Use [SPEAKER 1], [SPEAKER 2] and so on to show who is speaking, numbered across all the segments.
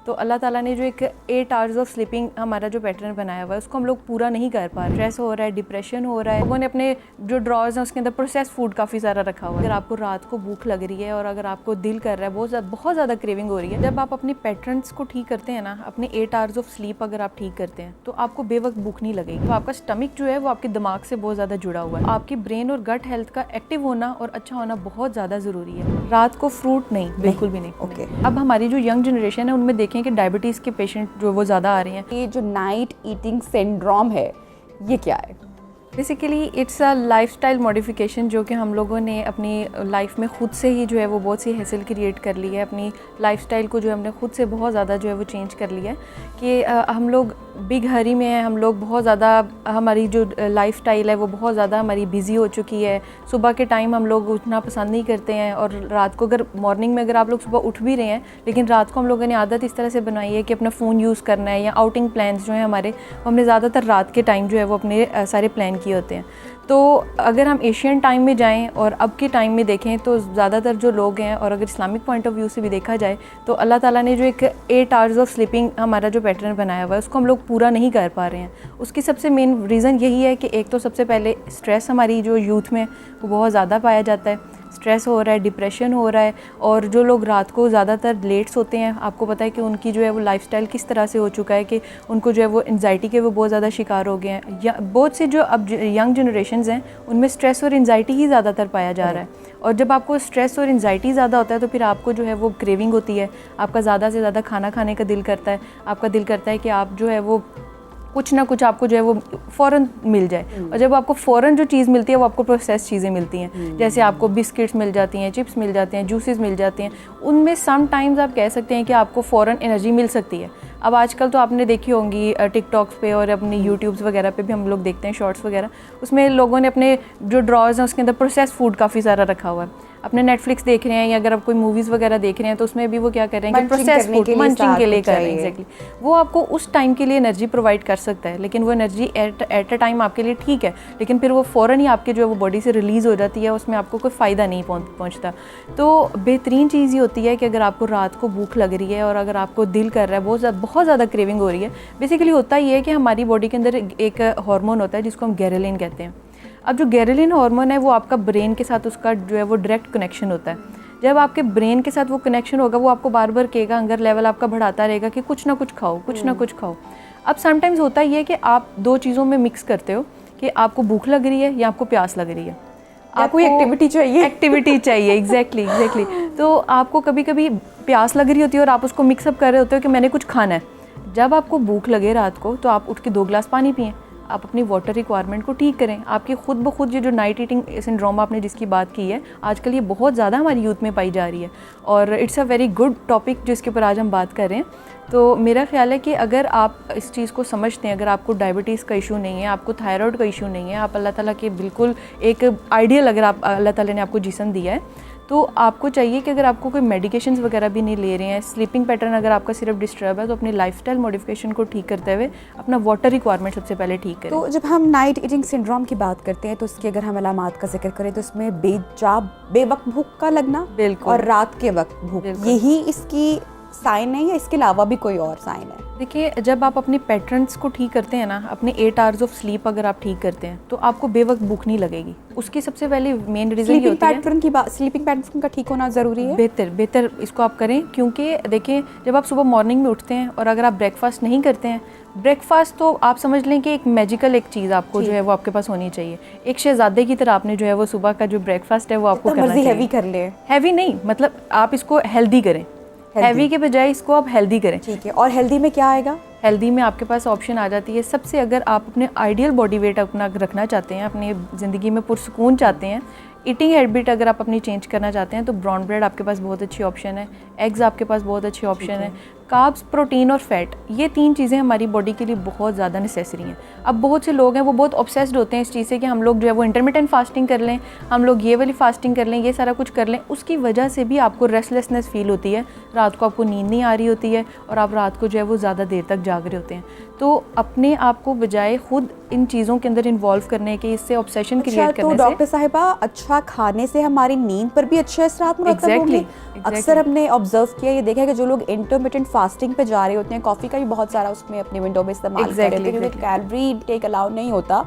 [SPEAKER 1] तो अल्लाह ताला ने जो एक 8 आवर्स ऑफ स्लीपिंग हमारा जो पैटर्न बनाया हुआ है उसको हम लोग पूरा नहीं कर पा रहे। स्ट्रेस हो रहा है, डिप्रेशन हो रहा है, लोगों ने अपने जो ड्रॉर्स हैं उसके अंदर प्रोसेस फूड काफ़ी सारा रखा हुआ है। अगर आपको रात को भूख लग रही है और अगर आपको दिल कर रहा है, बहुत ज़्यादा क्रेविंग हो रही है, जब आप अपने पैटर्न्स को ठीक करते हैं ना, अपने 8 आवर्स ऑफ स्लीप अगर आप ठीक करते हैं तो आपको बेवक्त भूख नहीं लगेगी। तो आपका स्टमक जो है वो आपके दिमाग से बहुत ज़्यादा जुड़ा हुआ है। आपकी ब्रेन और गट हेल्थ का एक्टिव होना और अच्छा होना बहुत ज़्यादा ज़रूरी है। रात को फ्रूट नहीं, बिल्कुल भी नहीं।
[SPEAKER 2] ओके।
[SPEAKER 1] अब हमारी जो यंग जनरेशन है उनमें देखें कि डायबिटीज़ के पेशेंट जो वो ज़्यादा आ रहे हैं।
[SPEAKER 2] ये जो नाइट ईटिंग सिंड्रोम है ये क्या है?
[SPEAKER 1] Basically it's a lifestyle modification जो कि हम लोगों ने अपनी लाइफ में ख़ुद से ही जो है वो बहुत सी हैसल क्रिएट कर ली है। अपनी लाइफस्टाइल को जो हमने ख़ुद से बहुत ज़्यादा जो है वो चेंज कर लिया है कि हम लोग बिग हरी में हैं, हम लोग बहुत ज़्यादा, हमारी जो लाइफस्टाइल है वो बहुत ज़्यादा हमारी बिज़ी हो चुकी है। सुबह के टाइम हम लोग उठना पसंद नहीं करते हैं और रात को अगर मॉर्निंग में अगर आप लोग सुबह उठ भी रहे हैं लेकिन रात को हम लोगों ने आदत इस तरह से बनाई है कि अपना फ़ोन यूज़ करना है या आउटिंग प्लान्स जो हैं हमारे, हमने ज़्यादातर रात के टाइम जो है वो अपने सारे प्लान किए होते हैं। तो अगर हम एशियन टाइम में जाएं और अब के टाइम में देखें तो ज़्यादातर जो लोग हैं, और अगर इस्लामिक पॉइंट ऑफ व्यू से भी देखा जाए तो अल्लाह ताला ने जो एक 8 आवर्स ऑफ स्लीपिंग हमारा जो पैटर्न बनाया हुआ है उसको हम लोग पूरा नहीं कर पा रहे हैं। उसकी सबसे मेन रीज़न यही है कि एक तो सबसे पहले स्ट्रेस हमारी जो यूथ में वो बहुत ज़्यादा पाया जाता है। स्ट्रेस हो रहा है, डिप्रेशन हो रहा है, और जो लोग रात को ज़्यादातर लेट सोते हैं, आपको पता है कि उनकी जो है वो लाइफस्टाइल किस तरह से हो चुका है कि उनको जो है वो एंजाइटी के वो बहुत ज़्यादा शिकार हो गए हैं। या बहुत से जो अब यंग जनरेशन्स हैं उनमें स्ट्रेस और एंजाइटी ही ज़्यादातर पाया जा रहा है। और जब आपको स्ट्रेस और एंजाइटी ज़्यादा होता है तो फिर आपको जो है वो क्रेविंग होती है, आपका ज़्यादा से ज़्यादा खाना खाने का दिल करता है, आपका दिल करता है कि आप जो है वो कुछ ना कुछ आपको जो है वो फ़ौरन मिल जाए। और जब आपको फ़ौरन जो चीज़ मिलती है वो आपको प्रोसेस चीज़ें मिलती हैं, जैसे आपको बिस्किट्स मिल जाती हैं, चिप्स मिल जाते हैं, जूसेस मिल जाते हैं। उनमें सम टाइम्स आप कह सकते हैं कि आपको फ़ौरन एनर्जी मिल सकती है। अब आजकल तो आपने देखी होंगी टिकटॉक्स पे और अपने यूट्यूब्स वगैरह पे भी हम लोग देखते हैं शॉर्ट्स वगैरह, उसमें लोगों ने अपने जो ड्रॉर्स हैं उसके अंदर प्रोसेस फूड काफ़ी सारा रखा हुआ है। अपने नेटफ्लिक्स देख रहे हैं या अगर आप कोई मूवीज़ वगैरह देख रहे हैं तो उसमें भी वो क्या कर रहे हैं कि प्रोसेस फूड मंचिंग के लिए कर रहे हैं। एग्जैक्टली, वो आपको उस टाइम के लिए एनर्जी प्रोवाइड कर सकता है, लेकिन वो एनर्जी एट अ टाइम आपके लिए ठीक है, लेकिन फिर वो फ़ौरन ही आपके जो है वो बॉडी से रिलीज़ हो जाती है, उसमें आपको कोई फ़ायदा नहीं पहुँचता। तो बेहतरीन चीज़ ये होती है कि अगर आपको रात को भूख लग रही है और अगर आपको दिल कर रहा है, बहुत ज़्यादा क्रेविंग हो रही है, बेसिकली होता ये है कि हमारी बॉडी के अंदर एक हार्मोन होता है जिसको हम गैरेलिन कहते हैं। अब जो गैरेलिन हार्मोन है वो आपका ब्रेन के साथ उसका जो है वो डायरेक्ट कनेक्शन होता है। जब आपके ब्रेन के साथ वो कनेक्शन होगा वो आपको बार बार कहेगा, हंगर लेवल आपका बढ़ाता रहेगा कि कुछ ना कुछ खाओ, कुछ ना कुछ खाओ। अब समटाइम्स होता ये है कि आप दो चीज़ों में मिक्स करते हो कि आपको भूख लग रही है या आपको प्यास लग रही है,
[SPEAKER 2] आपको कोई एक्टिविटी चाहिए,
[SPEAKER 1] एग्जैक्टली। तो आपको कभी कभी प्यास लग रही होती है और आप उसको मिक्सअप कर रहे होते हो कि मैंने कुछ खाना है। जब आपको भूख लगे रात को तो आप उठ के 2 गिलास पानी पिएं, आप अपनी वाटर रिक्वायरमेंट को ठीक करें। आपकी खुद ब खुद ये जो नाइट ईटिंग सिंड्रोम आपने जिसकी बात की है, आजकल ये बहुत ज़्यादा हमारी यूथ में पाई जा रही है और it's a very good topic जिसके ऊपर आज हम बात कर रहे हैं। तो मेरा ख्याल है कि अगर आप इस चीज़ को समझते हैं, अगर आपको डायबिटीज़ का इशू नहीं है, आपको थायराइड का इशू नहीं है, आप अल्लाह ताला के बिल्कुल एक आइडियल, अगर आप अल्लाह ताला ने आपको जिस्म दिया है तो आपको चाहिए कि अगर आपको कोई मेडिकेशंस वगैरह भी नहीं ले रहे हैं, स्लीपिंग पैटर्न अगर आपका सिर्फ डिस्टर्ब है, तो अपनी लाइफस्टाइल मॉडिफिकेशन को ठीक करते हुए अपना वाटर रिक्वायरमेंट सबसे पहले ठीक करें।
[SPEAKER 2] तो जब हम नाइट ईटिंग सिंड्रोम की बात करते हैं तो उसकी अगर हम अलामात का जिक्र करें तो इसमें बेवक्त भूख का लगना,
[SPEAKER 1] बिल्कुल,
[SPEAKER 2] और रात के वक्त भूख, यही इसकी साइन है या इसके अलावा भी कोई और साइन है?
[SPEAKER 1] देखिए, जब आप अपने पैटर्न्स को ठीक करते हैं ना, अपने 8 आवर्स ऑफ स्लीप अगर आप ठीक करते हैं तो आपको बेवक्त भूख नहीं लगेगी। उसकी सबसे पहले मेन रीज़न ये होती है
[SPEAKER 2] स्लीपिंग पैटर्न का ठीक होना ज़रूरी है।
[SPEAKER 1] बेहतर इसको आप करें, क्योंकि देखिए जब आप सुबह मॉर्निंग में उठते हैं और अगर आप ब्रेकफास्ट नहीं करते हैं, ब्रेकफास्ट तो आप समझ लें कि एक मैजिकल एक चीज़ आपको जो है वो आपके पास होनी चाहिए। एक शहजादे की तरह आपने जो है वो सुबह का जो ब्रेकफास्ट है वो आपको करना चाहिए।
[SPEAKER 2] हैवी कर ले,
[SPEAKER 1] हैवी नहीं, मतलब आप इसको हेल्दी करें, हैवी के बजाय इसको आप हेल्दी करें।
[SPEAKER 2] ठीक है। और हेल्दी में क्या आएगा?
[SPEAKER 1] हेल्दी में आपके पास ऑप्शन आ जाती है सबसे, अगर आप अपने आइडियल बॉडी वेट अपना रखना चाहते हैं, अपनी ज़िंदगी में पुरसुकून चाहते हैं, ईटिंग हैबिट अगर आप अपनी चेंज करना चाहते हैं तो ब्राउन ब्रेड आपके पास बहुत अच्छी ऑप्शन है, एग्स आपके पास बहुत अच्छी ऑप्शन है, कार्ब्स, प्रोटीन और फैट, ये 3 चीज़ें हमारी बॉडी के लिए बहुत ज़्यादा नेसेसरी हैं। अब बहुत से लोग हैं वो बहुत ऑब्सेस्ड होते हैं इस चीज़ से कि हम लोग जो है वो इंटरमिटेंट फास्टिंग कर लें, हम लोग ये वाली फास्टिंग कर लें, ये सारा कुछ कर लें। उसकी वजह से भी आपको रेस्टलेसनेस फील होती है, रात को आपको नींद नहीं आ रही होती है और आप रात को जो है वो ज़्यादा देर तक जाग रहे होते हैं। तो अपने आप को बजाय खुद इन चीज़ों के अंदर इन्वॉल्व करने के, इससे ऑब्सेशन क्रिएट करने से।
[SPEAKER 2] तो डॉक्टर साहिबा, अच्छा खाने से हमारी नींद पर भी अच्छे असरात मुरतब होंगे? अक्सर हमने ऑब्जर्व किया, ये देखा है कि जो लोग इंटरमिटेंट फास्टिंग पे जा रहे होते हैं, कॉफ़ी का भी बहुत सारा उसमें अपनी विंडो में इस्तेमाल कर रहे होते हैं क्योंकि कैलोरी इनटेक अलाउ नहीं होता,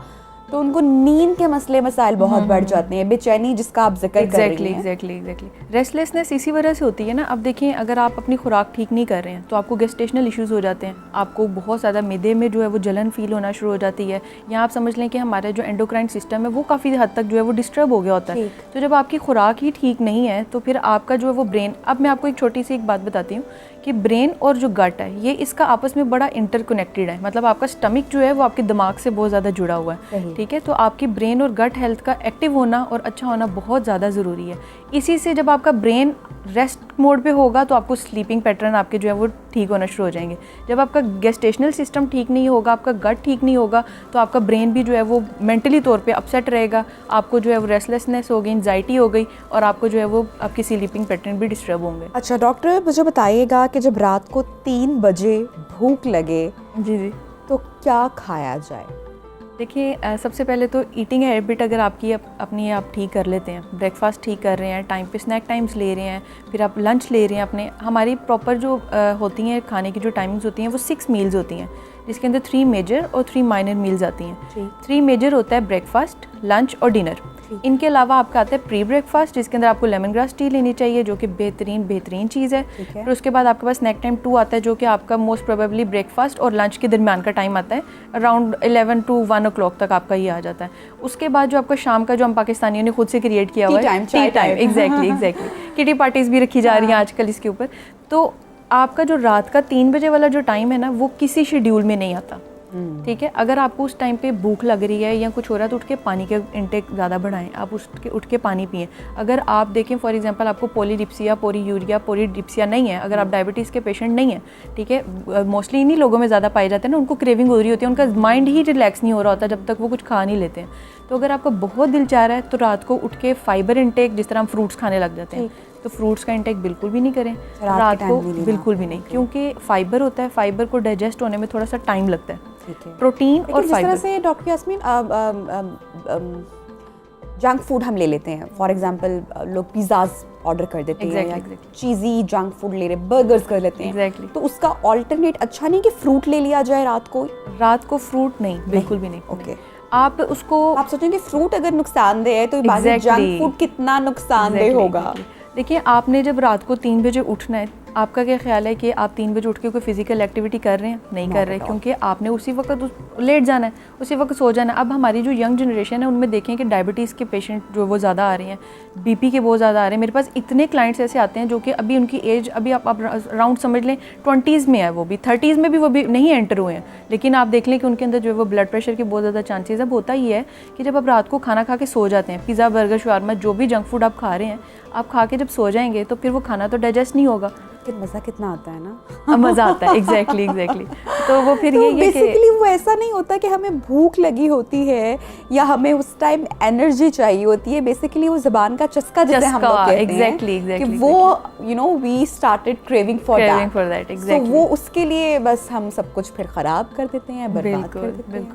[SPEAKER 2] तो उनको नींद के मसले मसाइल बहुत बढ़ जाते हैं, बेचैनी जिसका आप जिक्र कर रही हैं।
[SPEAKER 1] एग्जैक्टली रेस्टलेसनेस इसी वजह से होती है ना। अब देखिए, अगर आप अपनी खुराक ठीक नहीं कर रहे हैं तो आपको गेस्टेशनल इश्यूज़ हो जाते हैं, आपको बहुत ज़्यादा मैदे में जो है वो जलन फील होना शुरू हो जाती है, या आप समझ लें कि हमारा जो एंडोक्राइन सिस्टम है वो काफ़ी हद तक जो है वो डिस्टर्ब हो गया होता है। तो जब आपकी खुराक ही ठीक नहीं है तो फिर आपका जो है वो ब्रेन, अब मैं आपको एक छोटी सी एक बात बताती हूँ कि ब्रेन और जो गट है ये इसका आपस में बड़ा इंटरकनेक्टेड है, मतलब आपका स्टमक जो है वो आपके दिमाग से बहुत ज़्यादा जुड़ा हुआ है, ठीक है। तो आपकी ब्रेन और गट हेल्थ का एक्टिव होना और अच्छा होना बहुत ज़्यादा ज़रूरी है। इसी से जब आपका ब्रेन रेस्ट मोड पे होगा तो आपको स्लीपिंग पैटर्न आपके जो है वो ठीक होना शुरू हो जाएंगे। जब आपका गेस्टेशनल सिस्टम ठीक नहीं होगा, आपका गट ठीक नहीं होगा, तो आपका ब्रेन भी जो है वो मेंटली तौर पे अपसेट रहेगा, आपको जो है वो रेस्टलेसनेस हो गई, एंजाइटी हो गई, और आपको जो है वो आपकी स्लीपिंग पैटर्न भी डिस्टर्ब होंगे।
[SPEAKER 2] अच्छा डॉक्टर, मुझे बताइएगा कि जब रात को 3 बजे भूख लगे
[SPEAKER 1] जी
[SPEAKER 2] तो क्या खाया जाए?
[SPEAKER 1] देखिए, सबसे पहले तो ईटिंग हैबिट अगर आपकी अपनी आप ठीक कर लेते हैं, ब्रेकफास्ट ठीक कर रहे हैं, टाइम पे स्नैक टाइम्स ले रहे हैं, फिर आप लंच ले रहे हैं अपने, हमारी प्रॉपर जो होती हैं खाने की जो टाइमिंग्स होती हैं वो 6 मील्स होती हैं, जिसके अंदर 3 मेजर और 3 माइनर मील्स आती हैं। 3 मेजर होता है ब्रेकफास्ट, लंच और डिनर। इनके अलावा आपका आता है प्री ब्रेकफास्ट, जिसके अंदर आपको लेमन ग्रास टी लेनी चाहिए, जो कि बेहतरीन चीज़ है। फिर उसके बाद आपके पास स्नैक टाइम 2 आता है, जो कि आपका मोस्ट प्रोबेबली ब्रेकफास्ट और लंच के दरमियान का टाइम आता है, अराउंड 11 to 1 o'clock तक आपका ये आ जाता है। उसके बाद जो आपका शाम का, जो हम पाकिस्तानियों ने खुद से क्रिएट किया हुआ है, T time, exactly kitty parties भी रखी जा रही हैं आजकल इसके ऊपर। तो आपका जो रात का 3 बजे वाला जो टाइम है ना, वो किसी शेड्यूल में नहीं आता, ठीक है। अगर आपको उस टाइम पे भूख लग रही है या कुछ हो रहा है तो उठ के पानी के इंटेक ज़्यादा बढ़ाएं, आप उठ के पानी पिएं। अगर आप देखें फॉर एग्जांपल आपको पोलीडिप्सिया, पोलीडिप्सिया नहीं है, अगर आप डायबिटीज़ के पेशेंट नहीं हैं, ठीक है, मोस्टली इन्हीं लोगों में ज़्यादा पाए जाते हैं ना, उनको क्रेविंग हो रही होती है, उनका माइंड ही रिलैक्स नहीं हो रहा होता जब तक वो कुछ खा नहीं लेते हैं। तो अगर आपका बहुत दिल चाह रहा है तो रात को उठ के फाइबर इंटेक, जिस तरह हम फ्रूट्स खाने लग जाते हैं, तो फ्रूट्स का इंटेक बिल्कुल भी नहीं करें रात को, बिल्कुल भी नहीं, क्योंकि फाइबर होता है, फाइबर को डाइजेस्ट होने में थोड़ा सा टाइम लगता है। प्रोटीन और फाइबर,
[SPEAKER 2] जिस तरह से डॉक्टर यास्मीन जंक फूड हम ले लेते हैं, फॉर एग्जांपल लोग पिज़्ज़ाज ऑर्डर कर देते हैं या चीज़ी जंक फूड ले रहे, बर्गर्स कर लेते हैं, तो उसका ऑल्टरनेट अच्छा नहीं कि फ्रूट ले लिया जाए रात को फ्रूट नहीं, बिल्कुल भी नहीं।
[SPEAKER 1] ओके, आप उसको आप
[SPEAKER 2] सोचेंगे फ्रूट अगर नुकसानदेह है तो जंक फूड कितना नुकसानदेह होगा।
[SPEAKER 1] देखिए, आपने जब रात को 3 बजे उठना है, आपका क्या ख्याल है कि आप 3 बजे उठ के कोई फिजिकल एक्टिविटी कर रहे हैं? नहीं कर रहे, क्योंकि आपने उसी वक्त लेट जाना है, उसी वक्त सो जाना है। अब हमारी जो यंग जनरेशन है उनमें देखें कि डायबिटीज़ के पेशेंट जो वो ज़्यादा आ रहे हैं, बीपी के बहुत ज़्यादा आ रहे हैं। मेरे पास इतने क्लाइंट्स ऐसे आते हैं जो कि अभी उनकी एज, अभी आप अराउंड समझ लें 20s में है, वो भी 30s में भी वो भी नहीं एंटर हुए हैं, लेकिन आप देख लें कि उनके अंदर जो है वो ब्लड प्रेशर के बहुत ज़्यादा चांसेस। अब होता ही है कि जब आप रात को खाना खा के सो जाते हैं, पिज़्ज़ा, बर्गर, शवारमा, जो भी जंक फूड आप खा रहे हैं, आप खा के जब सो जाएंगे तो फिर वो खाना तो डाइजेस्ट नहीं होगा।
[SPEAKER 2] मज़ा कितना आता है ना,
[SPEAKER 1] मज़ा आता है, एग्जैक्टली तो वो फिर ये
[SPEAKER 2] बेसिकली वो ऐसा नहीं होता कि हमें भूख लगी होती है या हमें उस टाइम एनर्जी चाहिए होती है, बेसिकली वो ज़बान का चस्का जैसे हम लोग कहते हैं, एग्जैक्टली कि वो we started craving for that, exactly, वो उसके लिए बस हम सब कुछ फिर ख़राब कर देते हैं, बर्बाद कर देते हैं।